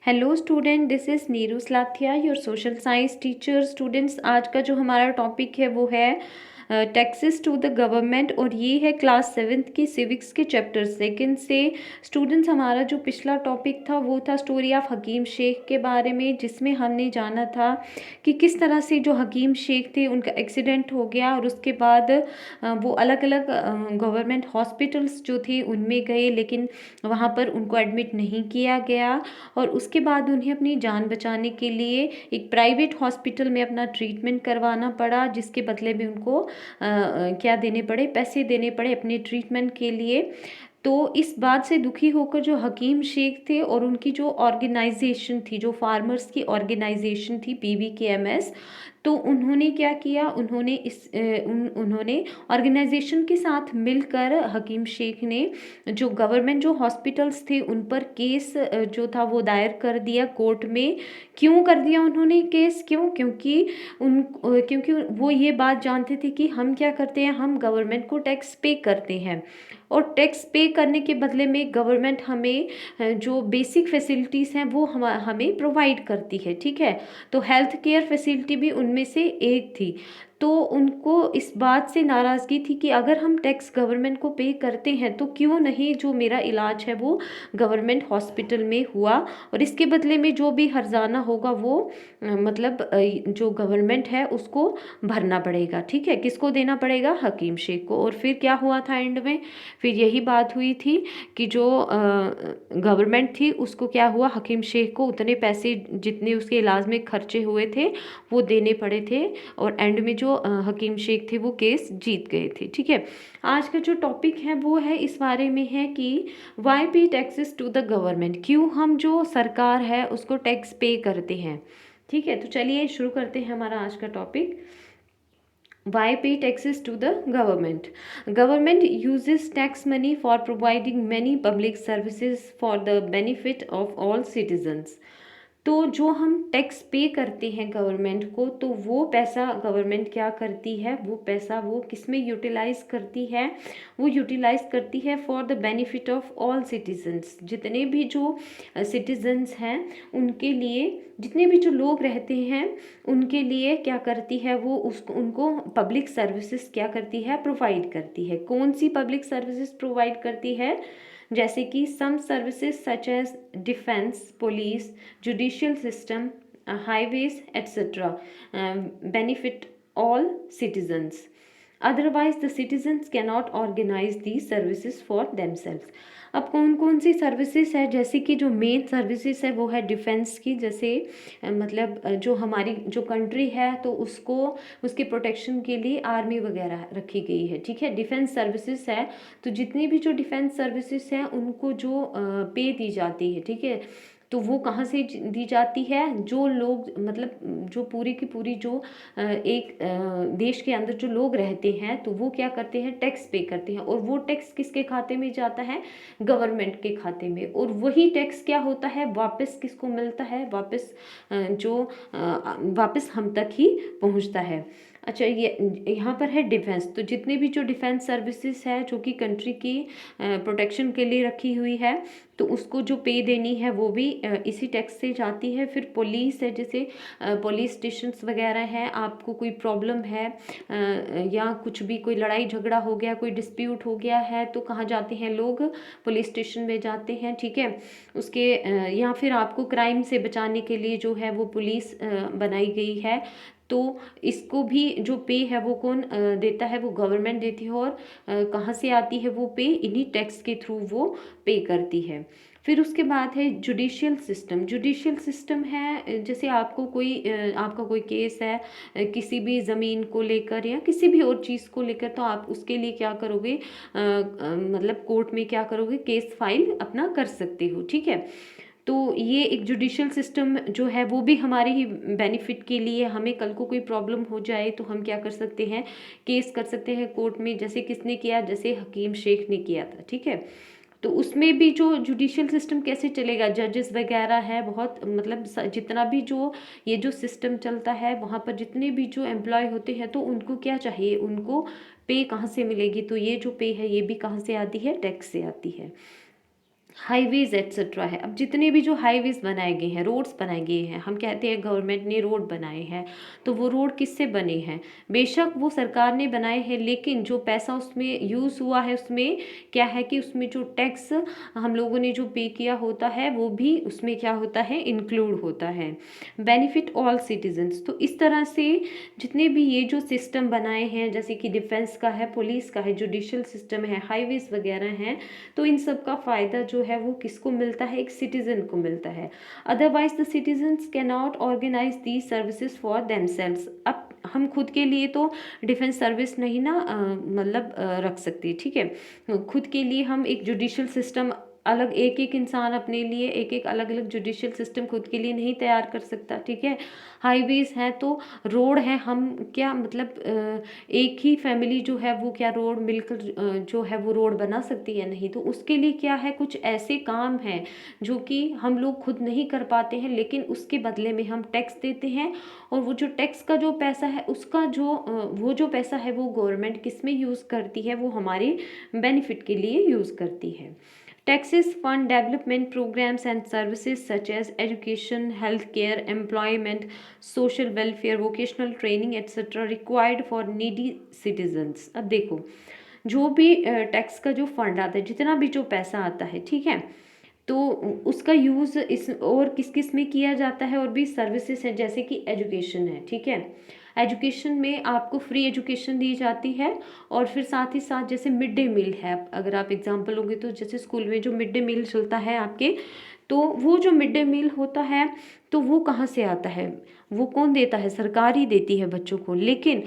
Hello student, this is Neeru Slathia, your social science teacher. Students, आज का जो हमारा टॉपिक है वो है टैक्सेस टू द गवर्नमेंट, और ये है क्लास 7th की सिविक्स के चैप्टर सेकंड से। स्टूडेंट्स, हमारा जो पिछला टॉपिक था वो था स्टोरी ऑफ हकीम शेख के बारे में, जिसमें हमने जाना था कि किस तरह से जो हकीम शेख थे उनका एक्सीडेंट हो गया और उसके बाद वो अलग अलग गवर्नमेंट हॉस्पिटल्स जो थे उनमें गए, लेकिन वहाँ पर उनको एडमिट नहीं किया गया। और उसके बाद उन्हें अपनी जान बचाने के लिए एक प्राइवेट हॉस्पिटल में अपना ट्रीटमेंट करवाना पड़ा, जिसके बदले में उनको क्या देने पड़े, पैसे देने पड़े अपने ट्रीटमेंट के लिए। तो इस बात से दुखी होकर जो हकीम शेख थे और उनकी जो ऑर्गेनाइजेशन थी, जो फार्मर्स की ऑर्गेनाइजेशन थी PVKMS, तो उन्होंने क्या किया, उन्होंने ऑर्गेनाइजेशन के साथ मिलकर हकीम शेख ने जो गवर्नमेंट जो हॉस्पिटल्स थे उन पर केस जो था वो दायर कर दिया कोर्ट में। क्यों कर दिया उन्होंने केस? क्योंकि वो ये बात जानते थे कि हम क्या करते हैं, हम गवर्नमेंट को टैक्स पे करते हैं, और टैक्स पे करने के बदले में गवर्नमेंट हमें जो बेसिक फैसिलिटीज़ हैं वो हमें प्रोवाइड करती है। ठीक है, तो हेल्थ केयर फैसिलिटी भी उनमें से एक थी। तो उनको इस बात से नाराज़गी थी कि अगर हम टैक्स गवर्नमेंट को पे करते हैं तो क्यों नहीं जो मेरा इलाज है वो गवर्नमेंट हॉस्पिटल में हुआ, और इसके बदले में जो भी हर्जाना होगा वो जो गवर्नमेंट है उसको भरना पड़ेगा। ठीक है, किसको देना पड़ेगा? हकीम शेख को। और फिर क्या हुआ था एंड में? फिर यही बात हुई थी कि जो गवर्नमेंट थी उसको क्या हुआ, हकीम शेख को उतने पैसे जितने उसके इलाज में खर्चे हुए थे वो देने पड़े थे, और एंड में जो हकीम शेख थे वो केस जीत गए थे। ठीक है, आज का जो टॉपिक है वो है इस बारे में है कि वाई पे टैक्सेस टू द गवर्नमेंट, क्यों हम जो सरकार है उसको टैक्स पे करते हैं। ठीक है, तो चलिए शुरू करते हैं हमारा आज का topic. Why pay taxes to the government? Government uses tax money for providing many public services for the benefit of all citizens. तो जो हम टैक्स पे करते हैं गवर्नमेंट को, तो वो पैसा गवर्नमेंट क्या करती है, वो पैसा वो किस में यूटिलाइज करती है? वो यूटिलाइज करती है for the benefit of all citizens. जितने भी जो सिटीजन्स हैं उनके लिए, जितने भी जो लोग रहते हैं उनके लिए क्या करती है वो, उसको उनको पब्लिक सर्विसेज क्या करती है, प्रोवाइड करती है। कौन सी पब्लिक सर्विसेज प्रोवाइड करती है? जैसे कि some services such as defence, police, judicial system, highways etcetera benefit all citizens. Otherwise, the citizens cannot organize these services for themselves. अब कौन कौन सी सर्विसेज है? जैसे कि जो मेन सर्विसेज है वो है डिफेंस की, जैसे जो हमारी जो कंट्री है तो उसको उसके प्रोटेक्शन के लिए आर्मी वगैरह रखी गई है। ठीक है, डिफेंस सर्विसेज है, तो जितनी भी जो डिफेंस सर्विसेज हैं उनको जो पे दी जाती है। ठीक है, तो वो कहाँ से दी जाती है? जो लोग जो पूरी की पूरी जो एक देश के अंदर जो लोग रहते हैं तो वो क्या करते हैं, टैक्स पे करते हैं, और वो टैक्स किसके खाते में जाता है? गवर्नमेंट के खाते में। और वही टैक्स क्या होता है, वापस किसको मिलता है? वापस हम तक ही पहुंचता है। अच्छा, ये यहाँ पर है डिफेंस, तो जितने भी जो डिफेंस सर्विसेज है जो कि कंट्री की प्रोटेक्शन के लिए रखी हुई है, तो उसको जो पे देनी है वो भी इसी टैक्स से जाती है। फिर पुलिस है, जैसे पुलिस स्टेशंस वगैरह हैं, आपको कोई प्रॉब्लम है या कुछ भी कोई लड़ाई झगड़ा हो गया, कोई डिस्प्यूट हो गया है, तो कहाँ जाते हैं लोग? पुलिस स्टेशन में जाते हैं। ठीक है, या फिर आपको क्राइम से बचाने के लिए जो है वो पुलिस बनाई गई है, तो इसको भी जो पे है वो कौन देता है? वो गवर्नमेंट देती है। और कहाँ से आती है वो पे? इन्हीं टैक्स के थ्रू वो पे करती है। फिर उसके बाद है जुडिशियल सिस्टम। जुडिशियल सिस्टम है, जैसे आपका कोई केस है किसी भी ज़मीन को लेकर या किसी भी और चीज़ को लेकर, तो आप उसके लिए क्या करोगे, कोर्ट में क्या करोगे, केस फाइल अपना कर सकते हो। ठीक है, तो ये एक जुडिशियल सिस्टम जो है वो भी हमारे ही बेनिफिट के लिए, हमें कल को कोई प्रॉब्लम हो जाए तो हम क्या कर सकते हैं, केस कर सकते हैं कोर्ट में, जैसे किसने किया, जैसे हकीम शेख ने किया था। ठीक है, तो उसमें भी जो जुडिशियल सिस्टम कैसे चलेगा, जजेस वगैरह है बहुत, जितना भी जो ये जो सिस्टम चलता है वहाँ पर जितने भी जो एम्प्लॉय होते हैं तो उनको क्या चाहिए, उनको पे कहाँ से मिलेगी? तो ये जो पे है ये भी कहाँ से आती है? टैक्स से आती है। हाईवेज एट्सेट्रा है। अब जितने भी जो हाईवेज बनाए गए हैं, रोड्स बनाए गए हैं, हम कहते हैं गवर्नमेंट ने रोड बनाए हैं, तो वो रोड किससे बने हैं? बेशक वो सरकार ने बनाए हैं, लेकिन जो पैसा उसमें यूज़ हुआ है उसमें क्या है कि उसमें जो टैक्स हम लोगों ने जो पे किया होता है वो भी उसमें क्या होता है, इंक्लूड होता है। बेनिफिट ऑल सिटीजन्स, तो इस तरह से जितने भी ये जो सिस्टम बनाए हैं, जैसे कि डिफेंस का है, पुलिस का है, जुडिशल सिस्टम है, हाईवेज वगैरह हैं, तो इन सब का फ़ायदा जो है वो किसको मिलता है? एक सिटीज़न को मिलता है। Otherwise the citizens can not organise the services for themselves. अब हम खुद के लिए तो डिफेंस सर्विस नहीं ना मतलब रख सकते, ठीक है। खुद के लिए हम एक जुडिशल सिस्टम अलग, एक एक इंसान अपने लिए एक एक अलग अलग जुडिशियल सिस्टम खुद के लिए नहीं तैयार कर सकता, ठीक है। हाईवेज हैं तो रोड है, हम क्या मतलब एक ही फैमिली जो है वो क्या रोड मिलकर जो है वो रोड बना सकती है? नहीं। तो उसके लिए क्या है, कुछ ऐसे काम हैं जो कि हम लोग खुद नहीं कर पाते हैं, लेकिन उसके बदले में हम टैक्स देते हैं, और वो जो टैक्स का जो पैसा है उसका जो वो जो पैसा है वो गवर्नमेंट किस में यूज़ करती है? वो हमारे बेनिफिट के लिए यूज़ करती है। Taxes fund development programs and services such as education, healthcare, employment, social welfare, vocational training, etc. required for needy citizens। अब देखो, जो भी टैक्स का जो फंड आता है, जितना भी जो पैसा आता है, ठीक है, तो उसका यूज़ इस और किस किस में किया जाता है? और भी सर्विसेज है, जैसे कि एजुकेशन है, ठीक है। एजुकेशन में आपको फ्री एजुकेशन दी जाती है, और फिर साथ ही साथ जैसे मिड डे मील है, अगर आप एग्जांपल लोगे तो जैसे स्कूल में जो मिड डे मील चलता है आपके, तो वो जो मिड डे मील होता है तो वो कहाँ से आता है? वो कौन देता है? सरकार ही देती है बच्चों को, लेकिन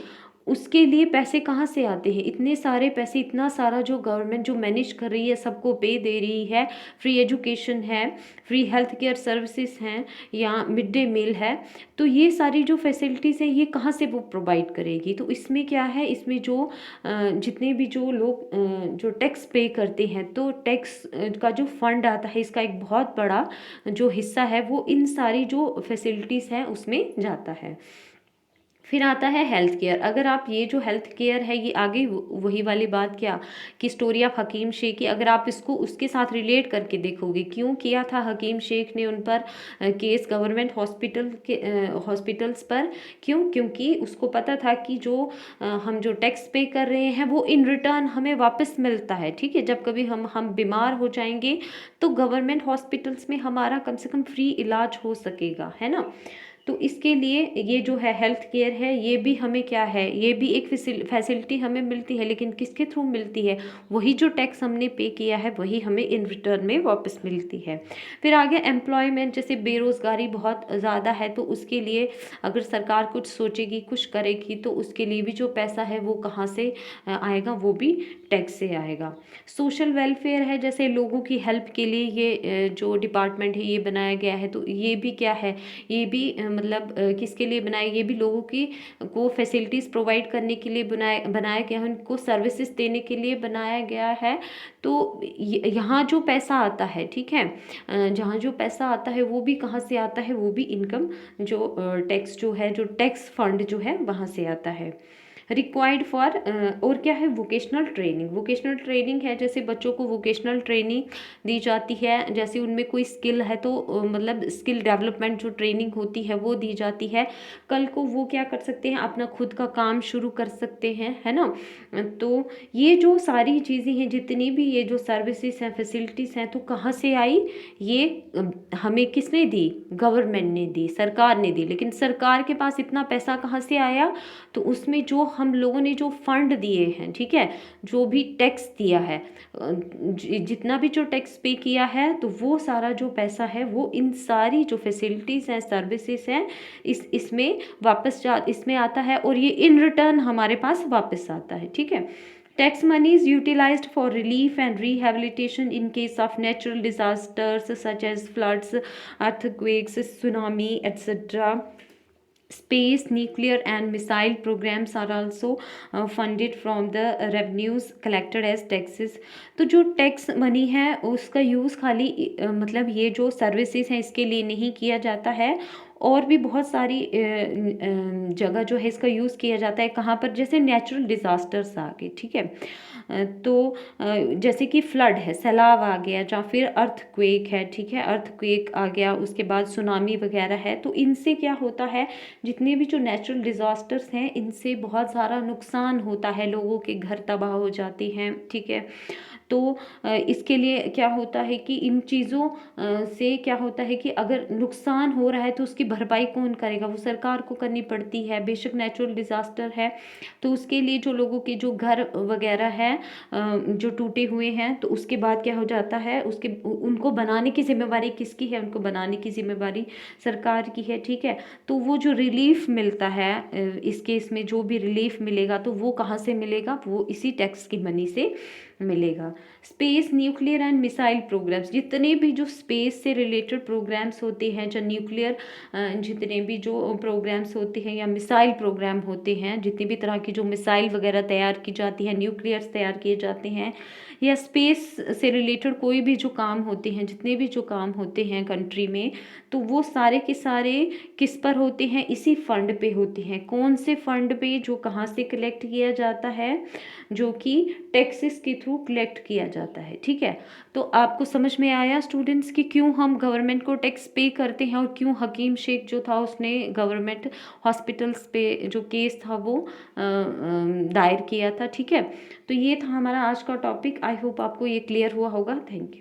उसके लिए पैसे कहाँ से आते हैं? इतने सारे पैसे, इतना सारा जो गवर्नमेंट जो मैनेज कर रही है, सबको पे दे रही है, फ्री एजुकेशन है, फ्री हेल्थ केयर सर्विसेज हैं, या मिड डे मील है, तो ये सारी जो फैसिलिटीज़ हैं ये कहाँ से वो प्रोवाइड करेगी? तो इसमें क्या है, इसमें जो जितने भी जो लोग जो टैक्स पे करते हैं, तो टैक्स का जो फंड आता है इसका एक बहुत बड़ा जो हिस्सा है वो इन सारी जो फैसिलिटीज़ हैं उसमें जाता है। फिर आता है हेल्थ केयर। अगर आप ये जो हेल्थ केयर है ये आगे वही वाली बात क्या कि स्टोरी ऑफ हकीम शेख की, अगर आप इसको उसके साथ रिलेट करके देखोगे, क्यों किया था हकीम शेख ने उन पर केस गवर्नमेंट हॉस्पिटल के हॉस्पिटल्स पर? क्यों? क्योंकि उसको पता था कि जो हम जो टैक्स पे कर रहे हैं वो इन रिटर्न हमें वापस मिलता है, ठीक है। जब कभी हम बीमार हो जाएंगे तो गवर्नमेंट हॉस्पिटल्स में हमारा कम से कम फ्री इलाज हो सकेगा, है ना। तो इसके लिए ये जो है हेल्थ केयर है, ये भी हमें क्या है, ये भी एक फैसिलिटी हमें मिलती है, लेकिन किसके थ्रू मिलती है? वही जो टैक्स हमने पे किया है वही हमें इन रिटर्न में वापस मिलती है। फिर आगे एम्प्लॉयमेंट, जैसे बेरोज़गारी बहुत ज़्यादा है, तो उसके लिए अगर सरकार कुछ सोचेगी, कुछ करेगी, तो उसके लिए भी जो पैसा है वो कहाँ से आएगा? वो भी टैक्स से आएगा। सोशल वेलफेयर है, जैसे लोगों की हेल्प के लिए ये जो डिपार्टमेंट है ये बनाया गया है, तो ये भी क्या है, ये भी मतलब किसके लिए बनाया? ये भी लोगों की को फैसिलिटीज़ प्रोवाइड करने के लिए बनाया गया है, उनको सर्विसेज देने के लिए बनाया गया है। तो यहाँ जो पैसा आता है, ठीक है, जहाँ जो पैसा आता है वो भी कहाँ से आता है? वो भी इनकम जो टैक्स जो है, जो टैक्स फंड जो है वहाँ से आता है। रिक्वायर्ड फॉर और क्या है? Vocational training. वोकेशनल ट्रेनिंग है, जैसे बच्चों को वोकेशनल ट्रेनिंग दी जाती है, जैसे उनमें कोई स्किल है तो मतलब स्किल डेवलपमेंट जो ट्रेनिंग होती है वो दी जाती है। कल को वो क्या कर सकते हैं? अपना खुद का काम शुरू कर सकते हैं, है ना। तो ये जो सारी चीज़ें हैं, जितनी भी ये जो सर्विसेज हैं, फैसिलिटीज़ हैं, तो कहाँ से आई? ये हमें किसने दी? गवर्नमेंट ने दी, सरकार ने दी। लेकिन सरकार के पास इतना पैसा कहाँ से आया? तो उसमें जो हम लोगों ने जो फंड दिए हैं, ठीक है, जो भी टैक्स दिया है, जितना भी जो टैक्स पे किया है, तो वो सारा जो पैसा है वो इन सारी जो फैसिलिटीज़ हैं, सर्विसेज हैं, इसमें वापस इसमें आता है, और ये इन रिटर्न हमारे पास वापस आता है, ठीक है। Tax money is utilized for relief and rehabilitation in case of natural disasters such as floods, earthquakes, tsunami, etc. Space, nuclear and missile programs are also funded from the revenues collected as taxes। तो जो tax money है उसका use खाली मतलब ये जो services हैं इसके लिए नहीं किया जाता है, और भी बहुत सारी जगह जो है इसका यूज़ किया जाता है। कहाँ पर? जैसे नेचुरल डिज़ास्टर्स आ गए, ठीक है, जैसे कि फ्लड है, सैलाब आ गया, या फिर अर्थक्वेक है, ठीक है, अर्थक्वेक आ गया, उसके बाद सुनामी वगैरह है, तो इनसे क्या होता है, जितने भी जो नेचुरल डिज़ास्टर्स हैं इनसे बहुत सारा नुकसान होता है, लोगों के घर तबाह हो जाते हैं, ठीक है। तो इसके लिए क्या होता है कि इन चीज़ों से क्या होता है कि अगर नुकसान हो रहा है तो उसकी भरपाई कौन करेगा, वो सरकार को करनी पड़ती है। बेशक नेचुरल डिज़ास्टर है तो उसके लिए जो लोगों के जो घर वगैरह है जो टूटे हुए हैं, तो उसके बाद क्या हो जाता है, उनको बनाने की जिम्मेवारी किसकी है, उनको बनाने की जिम्मेवारी सरकार की है, ठीक है। तो वो जो रिलीफ मिलता है इस केस में जो भी रिलीफ मिलेगा तो वो कहाँ से मिलेगा, वो इसी टैक्स की मनी से मिलेगा। Space, nuclear and missile programmes, जितने भी जो स्पेस से रिलेटेड प्रोग्राम्स होते हैं, जो न्यूक्लियर जितने भी जो प्रोग्राम्स होते हैं या मिसाइल प्रोग्राम होते हैं, जितनी भी तरह की जो मिसाइल वगैरह तैयार की जाती है, न्यूक्लियर्स तैयार किए जाते हैं, या स्पेस से रिलेटेड कोई भी जो काम होते हैं, जितने भी जो काम होते हैं कंट्री में, तो वो सारे के सारे किस पर होते हैं, इसी फंड पे होते हैं। कौन से फंड पे, जो कहाँ से कलेक्ट किया जाता है, जो कि टैक्सेस के थ्रू कलेक्ट किया जाता है, ठीक है। तो आपको समझ में आया स्टूडेंट्स कि क्यों हम गवर्नमेंट को टैक्स पे करते हैं और क्यों हकीम शेख जो था उसने गवर्नमेंट हॉस्पिटल्स पे जो केस था वो दायर किया था, ठीक है। तो ये था हमारा आज का टॉपिक। आई होप आपको ये क्लियर हुआ होगा। Thank you.